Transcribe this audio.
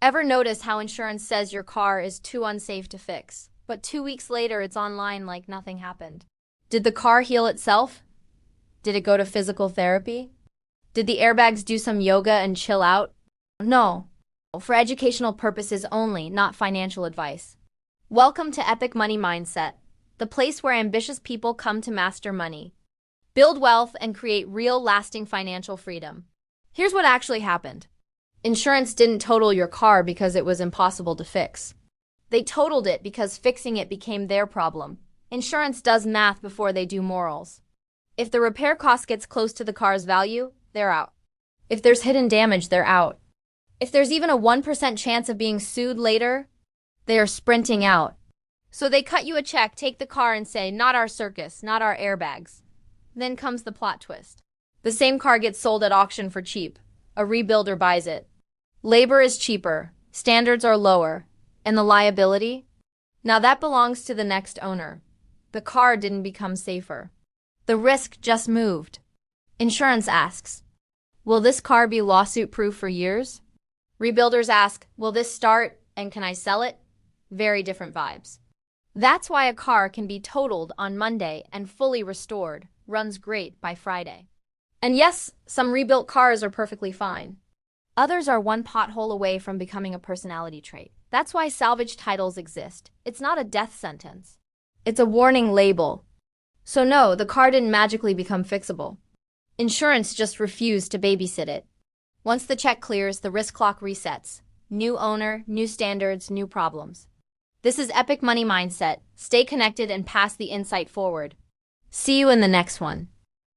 Ever notice how insurance says your car is too unsafe to fix, but 2 weeks later it's online like nothing happened? Did the car heal itself? Did it go to physical therapy? Did the airbags do some yoga and chill out? No. For educational purposes only, not financial advice. Welcome to Epic Money Mindset, the place where ambitious people come to master money, build wealth, and create real, lasting financial freedom. Here's what actually happened. Insurance didn't total your car because it was impossible to fix. They totaled it because fixing it became their problem. Insurance does math before they do morals. If the repair cost gets close to the car's value, they're out. If there's hidden damage, they're out. If there's even a 1% chance of being sued later, they are sprinting out. So they cut you a check, take the car, and say, "Not our circus, not our airbags." Then comes the plot twist. The same car gets sold at auction for cheap. A rebuilder buys it. Labor is cheaper, standards are lower, and the liability? Now that belongs to the next owner. The car didn't become safer. The risk just moved. Insurance asks, will this car be lawsuit-proof for years? Rebuilders ask, will this start and can I sell it? Very different vibes. That's why a car can be totaled on Monday and fully restored, runs great by Friday. And yes, some rebuilt cars are perfectly fine. Others are one pothole away from becoming a personality trait. That's why salvage titles exist. It's not a death sentence. It's a warning label. So no, the car didn't magically become fixable. Insurance just refused to babysit it. Once the check clears, the risk clock resets. New owner, new standards, new problems. This is Epic Money Mindset. Stay connected and pass the insight forward. See you in the next one.